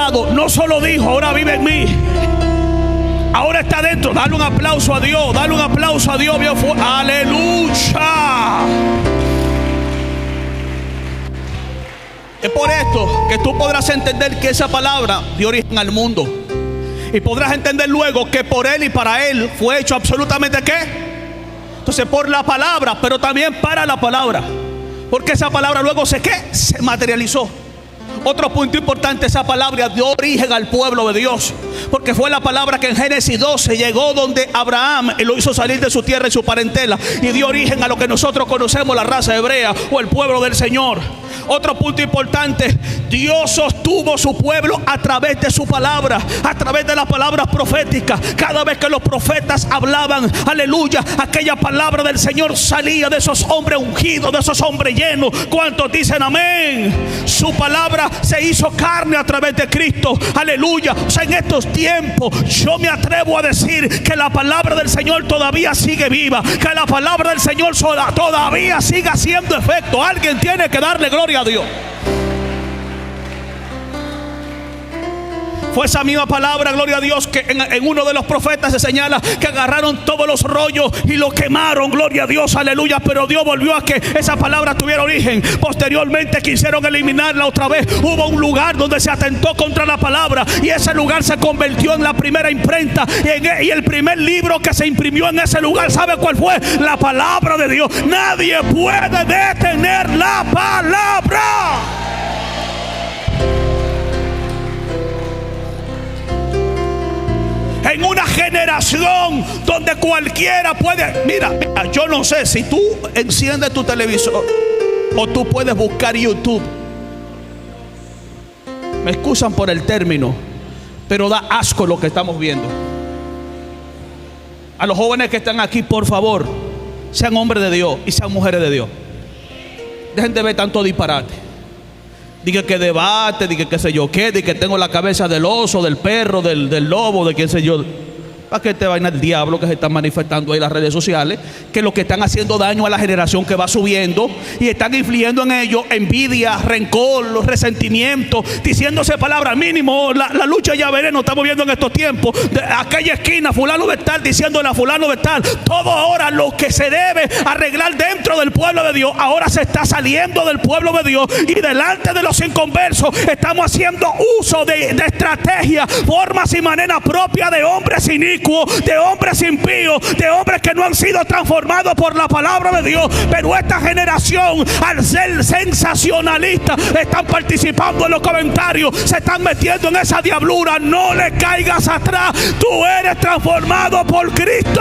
lado. No solo dijo, ahora vive en mí, ahora está dentro. Dale un aplauso a Dios, dale un aplauso a Dios. Aleluya. Es por esto que tú podrás entender que esa palabra dio origen al mundo. Y podrás entender luego que por Él y para Él fue hecho absolutamente ¿qué? Entonces por la palabra, pero también para la palabra. Porque esa palabra luego se materializó. Otro punto importante, esa palabra dio origen al pueblo de Dios, porque fue la palabra que en Génesis 12 llegó donde Abraham lo hizo salir de su tierra y su parentela, y dio origen a lo que nosotros conocemos, la raza hebrea o el pueblo del Señor. Otro punto importante, Dios sostuvo su pueblo a través de su palabra, a través de las palabras proféticas. Cada vez que los profetas hablaban, aleluya, aquella palabra del Señor salía de esos hombres ungidos, de esos hombres llenos. ¿Cuántos dicen amén? Su palabra se hizo carne a través de Cristo, aleluya. O sea, en estos tiempos yo me atrevo a decir que la palabra del Señor todavía sigue viva, que la palabra del Señor todavía sigue haciendo efecto. Alguien tiene que darle gloria a Dios. Fue esa misma palabra, gloria a Dios, que en uno de los profetas se señala que agarraron todos los rollos y lo quemaron, gloria a Dios, aleluya. Pero Dios volvió a que esa palabra tuviera origen. Posteriormente quisieron eliminarla otra vez. Hubo un lugar donde se atentó contra la palabra, y ese lugar se convirtió en la primera imprenta. Y el primer libro que se imprimió en ese lugar, ¿sabe cuál fue? La palabra de Dios. Nadie puede detener la palabra. En una generación donde cualquiera puede, mira, yo no sé si tú enciendes tu televisor o tú puedes buscar YouTube. Me excusan por el término, pero da asco lo que estamos viendo. A los jóvenes que están aquí, por favor, sean hombres de Dios y sean mujeres de Dios. Dejen de ver tanto disparate. Diga que debate, diga que sé yo qué, diga que tengo la cabeza del oso, del perro, del lobo, de quién sé yo. ¿Para qué te vaina el diablo que se está manifestando ahí en las redes sociales? Que lo que están haciendo daño a la generación que va subiendo, y están influyendo en ellos envidia, rencor, resentimiento, diciéndose palabras mínimo. La lucha ya veremos, estamos viendo en estos tiempos. De aquella esquina, fulano de tal, diciéndole a fulano de tal. Todo ahora lo que se debe arreglar dentro del pueblo de Dios, ahora se está saliendo del pueblo de Dios, y delante de los inconversos estamos haciendo uso de estrategias, formas y maneras propias de hombres inicuos, de hombres impíos, de hombres que no han sido transformados por la palabra de Dios. Pero esta generación, al ser sensacionalista, están participando en los comentarios, se están metiendo en esa diablura. No le caigas atrás, tú eres transformado por Cristo.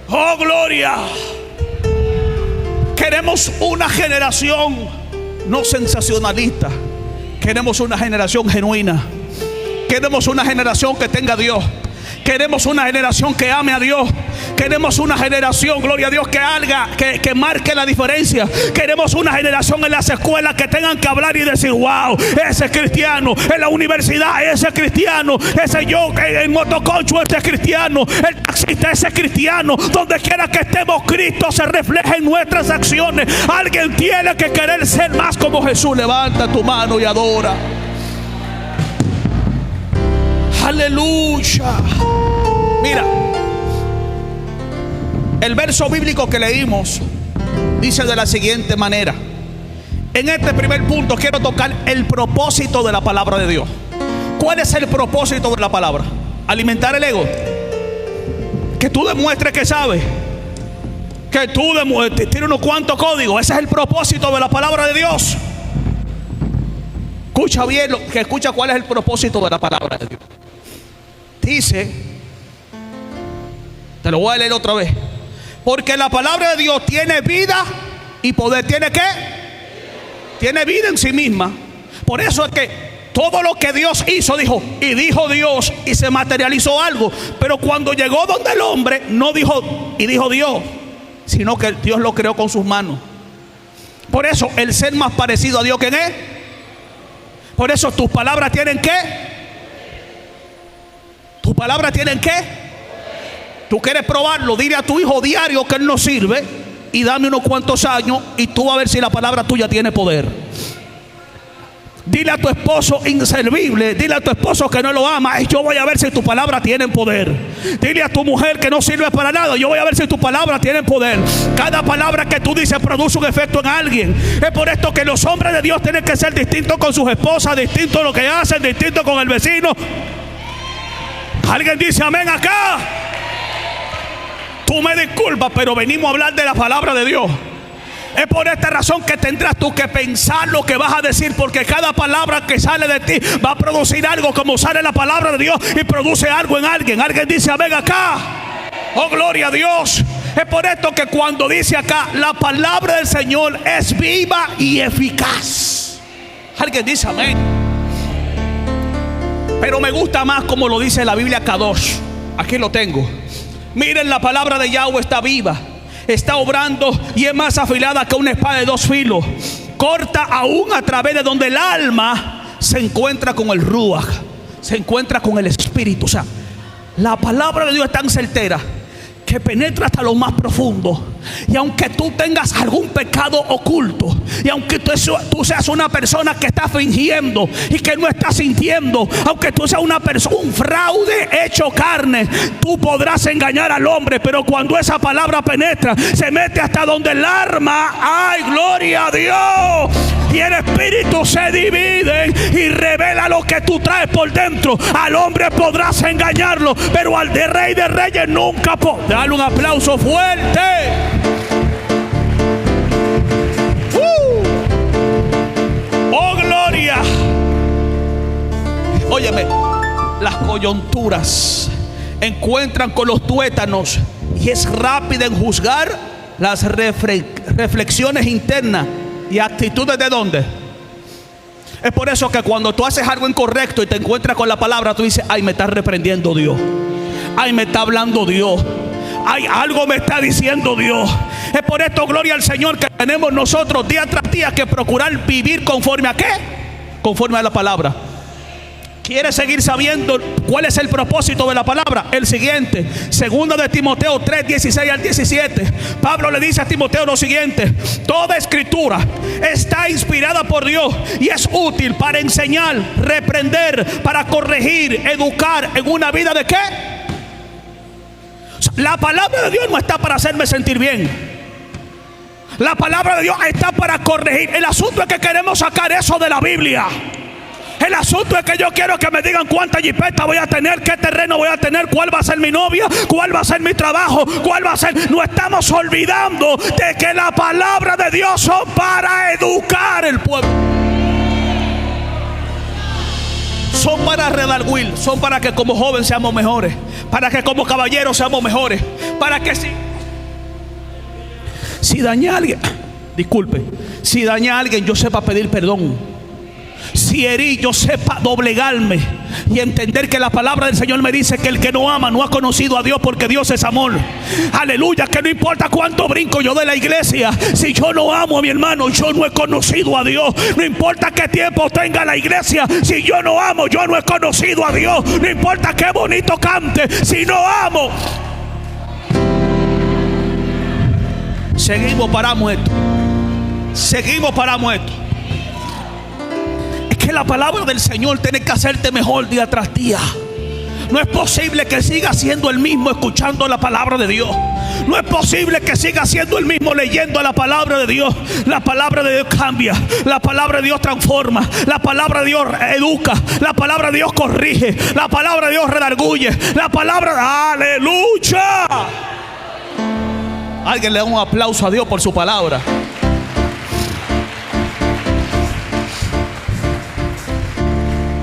Oh, gloria. Queremos una generación no sensacionalista. Queremos una generación genuina. Queremos una generación que tenga a Dios. Queremos una generación que ame a Dios. Queremos una generación, gloria a Dios, que marque la diferencia. Queremos una generación en las escuelas que tengan que hablar y decir: wow, ese es cristiano. En la universidad, ese es cristiano. Ese yo en motoconcho, ese es cristiano. El taxista, ese es cristiano. Donde quiera que estemos, Cristo se refleja en nuestras acciones. Alguien tiene que querer ser más como Jesús. Levanta tu mano y adora. Aleluya. Mira, el verso bíblico que leímos dice de la siguiente manera. En este primer punto quiero tocar el propósito de la palabra de Dios. ¿Cuál es el propósito de la palabra? Alimentar el ego. Que tú demuestres que sabes. Que tú tienes unos cuantos códigos. Ese es el propósito de la palabra de Dios. Escucha bien, escucha cuál es el propósito de la palabra de Dios. Dice, te lo voy a leer otra vez. Porque la palabra de Dios tiene vida y poder. ¿Tiene qué? Tiene vida en sí misma. Por eso es que todo lo que Dios hizo, dijo Dios, y se materializó algo. Pero cuando llegó donde el hombre, no dijo y dijo Dios, sino que Dios lo creó con sus manos. Por eso el ser más parecido a Dios, ¿quién es? Por eso tus palabras tienen ¿qué? ¿Tus palabras tienen qué? Tú quieres probarlo, dile a tu hijo diario que él no sirve, y dame unos cuantos años y tú vas a ver si la palabra tuya tiene poder. Dile a tu esposo inservible, dile a tu esposo que no lo ama, y yo voy a ver si tu palabra tiene poder. Dile a tu mujer que no sirve para nada, yo voy a ver si tu palabra tiene poder. Cada palabra que tú dices produce un efecto en alguien. Es por esto que los hombres de Dios tienen que ser distintos con sus esposas, distintos lo que hacen, distintos con el vecino. Alguien dice amén acá. Tú me disculpas, pero venimos a hablar de la palabra de Dios. Es por esta razón que tendrás tú que pensar lo que vas a decir, porque cada palabra que sale de ti va a producir algo, como sale la palabra de Dios y produce algo en alguien. Alguien dice amén acá. Oh, gloria a Dios. Es por esto que cuando dice acá, la palabra del Señor es viva y eficaz. Alguien dice amén. Pero me gusta más como lo dice la Biblia Kadosh. Aquí lo tengo. Miren, la palabra de Yahweh está viva, está obrando y es más afilada que una espada de dos filos. Corta aún a través de donde el alma se encuentra con el ruach, se encuentra con el espíritu. O sea, la palabra de Dios es tan certera que penetra hasta lo más profundo. Y aunque tú tengas algún pecado oculto, y aunque tú seas una persona que está fingiendo y que no está sintiendo, aunque tú seas una persona, un fraude hecho carne, tú podrás engañar al hombre, pero cuando esa palabra penetra, se mete hasta donde el alma, ¡ay, gloria a Dios! Y el espíritu se divide y revela lo que tú traes por dentro. Al hombre podrás engañarlo, pero al de Rey de Reyes nunca podrás. Dale un aplauso fuerte. ¡Oh, gloria! Óyeme, las coyunturas encuentran con los tuétanos y es rápida en juzgar las reflexiones internas y actitudes de dónde. Es por eso que cuando tú haces algo incorrecto y te encuentras con la palabra, tú dices, ay, me está reprendiendo Dios, ay, me está hablando Dios, ay, algo me está diciendo Dios. Es por esto, gloria al Señor, que tenemos nosotros día tras día que procurar vivir conforme a ¿qué? Conforme a la palabra. ¿Quieres seguir sabiendo cuál es el propósito de la palabra? El siguiente, 2 de Timoteo 3, 16 al 17. Pablo le dice a Timoteo lo siguiente: toda escritura está inspirada por Dios y es útil para enseñar, reprender, para corregir, educar en una vida de ¿qué? La palabra de Dios no está para hacerme sentir bien. La palabra de Dios está para corregir. El asunto es que queremos sacar eso de la Biblia. El asunto es que yo quiero que me digan cuánta jipeta voy a tener, qué terreno voy a tener, cuál va a ser mi novia, cuál va a ser mi trabajo, cuál va a ser. No estamos olvidando de que la palabra de Dios son para educar el pueblo. Son para redarguir, son para que como jóvenes seamos mejores, para que como caballeros seamos mejores, para que si dañé a alguien, disculpe, si dañé a alguien, yo sepa pedir perdón. Si herí, yo sepa doblegarme y entender que la palabra del Señor me dice que el que no ama no ha conocido a Dios, porque Dios es amor. Aleluya, que no importa cuánto brinco yo de la iglesia, si yo no amo a mi hermano, yo no he conocido a Dios. No importa qué tiempo tenga la iglesia, si yo no amo, yo no he conocido a Dios. No importa qué bonito cante, si no amo. Seguimos, paramos esto. Seguimos, paramos esto. Que la palabra del Señor tiene que hacerte mejor día tras día. No es posible que sigas siendo el mismo escuchando la palabra de Dios. No es posible que sigas siendo el mismo leyendo la palabra de Dios. La palabra de Dios cambia, la palabra de Dios transforma, la palabra de Dios educa, la palabra de Dios corrige, la palabra de Dios redarguye, la palabra, aleluya. Alguien le da un aplauso a Dios por su palabra.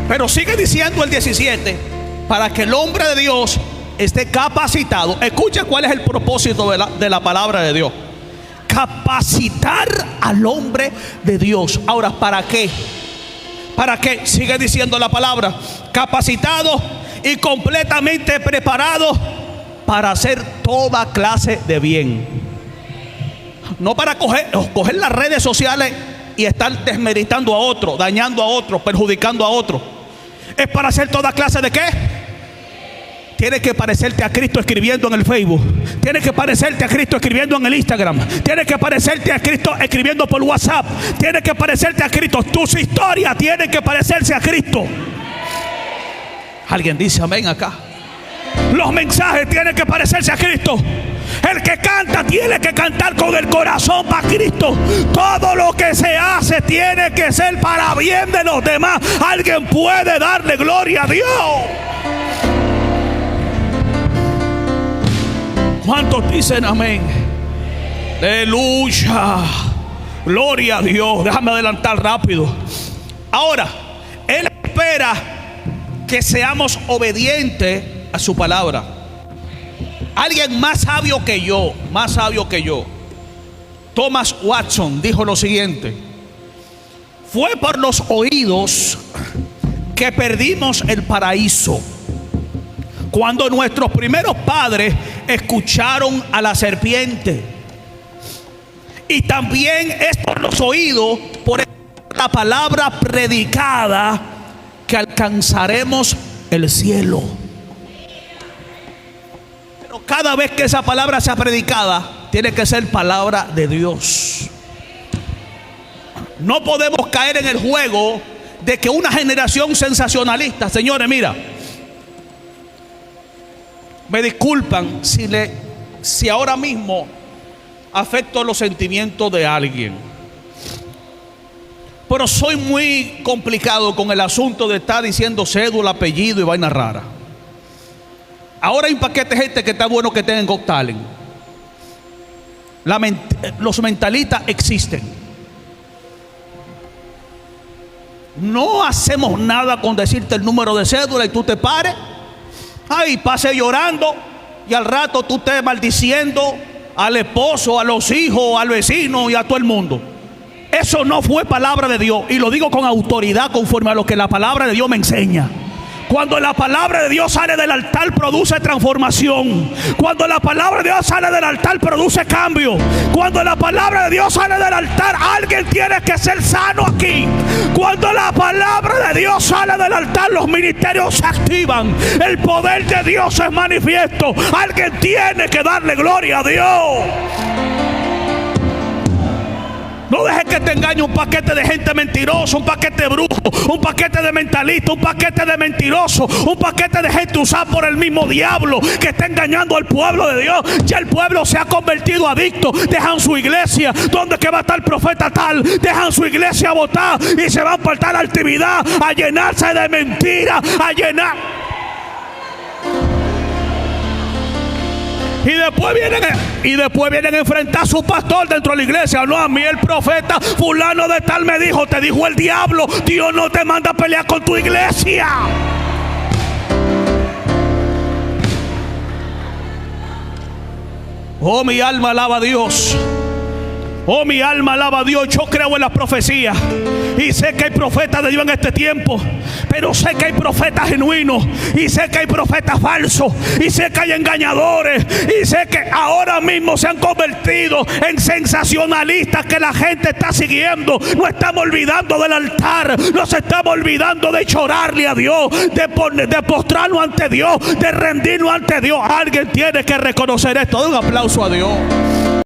Pero sigue diciendo el 17, para que el hombre de Dios esté capacitado. Escucha cuál es el propósito de la palabra de Dios: capacitar al hombre de Dios. Ahora, ¿para qué? ¿Para qué? Sigue diciendo la palabra: capacitado y completamente preparado para hacer toda clase de bien. No para coger las redes sociales y estar desmeritando a otro, dañando a otro, perjudicando a otro. Es para hacer toda clase de ¿qué? Tienes que parecerte a Cristo escribiendo en el Facebook. Tienes que parecerte a Cristo escribiendo en el Instagram. Tienes que parecerte a Cristo escribiendo por WhatsApp. Tienes que parecerte a Cristo. Tus historias tienen que parecerse a Cristo. Alguien dice amén acá. Los mensajes tienen que parecerse a Cristo. El que canta tiene que cantar con el corazón para Cristo. Todo lo que se hace tiene que ser para bien de los demás. Alguien puede darle gloria a Dios. ¿Cuántos dicen amén? Aleluya. Gloria a Dios. Déjame adelantar rápido. Ahora, Él espera que seamos obedientes a su palabra. Alguien más sabio que yo, Thomas Watson, dijo lo siguiente: fue por los oídos que perdimos el paraíso, cuando nuestros primeros padres escucharon a la serpiente. Y también es por los oídos, por la palabra predicada, que alcanzaremos el cielo. Pero cada vez que esa palabra sea predicada, tiene que ser palabra de Dios. No podemos caer en el juego de que una generación sensacionalista, señores, mira, me disculpan si ahora mismo afecto los sentimientos de alguien, pero soy muy complicado con el asunto de estar diciendo cédula, apellido y vaina rara. Ahora hay un paquete de gente que está bueno que tengan Got Talent. Los mentalistas existen. No hacemos nada con decirte el número de cédula y tú te pares. Ay, pase llorando y al rato tú estés maldiciendo al esposo, a los hijos, al vecino y a todo el mundo. Eso no fue palabra de Dios, y lo digo con autoridad conforme a lo que la palabra de Dios me enseña. Cuando la palabra de Dios sale del altar, produce transformación. Cuando la palabra de Dios sale del altar, produce cambio. Cuando la palabra de Dios sale del altar, alguien tiene que ser sano aquí. Cuando la palabra de Dios sale del altar, los ministerios se activan. El poder de Dios es manifiesto. Alguien tiene que darle gloria a Dios. No dejes que te engañe un paquete de gente mentirosa, un paquete de brujos, un paquete de mentalistas, un paquete de mentirosos, un paquete de gente usada por el mismo diablo que está engañando al pueblo de Dios. Ya el pueblo se ha convertido adicto. Dejan su iglesia, donde que va a estar el profeta tal, dejan su iglesia botada y se van para tal actividad a llenarse de mentiras, a llenar. Y después vienen a enfrentar a su pastor dentro de la iglesia. No, a mí el profeta fulano de tal me dijo. Te dijo el diablo. Dios no te manda a pelear con tu iglesia. Oh, mi alma alaba a Dios. Oh, mi alma alaba a Dios. Yo creo en las profecías y sé que hay profetas de Dios en este tiempo, pero sé que hay profetas genuinos y sé que hay profetas falsos y sé que hay engañadores y sé que ahora mismo se han convertido en sensacionalistas que la gente está siguiendo. No estamos olvidando del altar, nos estamos olvidando de llorarle a Dios, de postrarnos ante Dios, de rendirnos ante Dios. Alguien tiene que reconocer esto. Den un aplauso a Dios.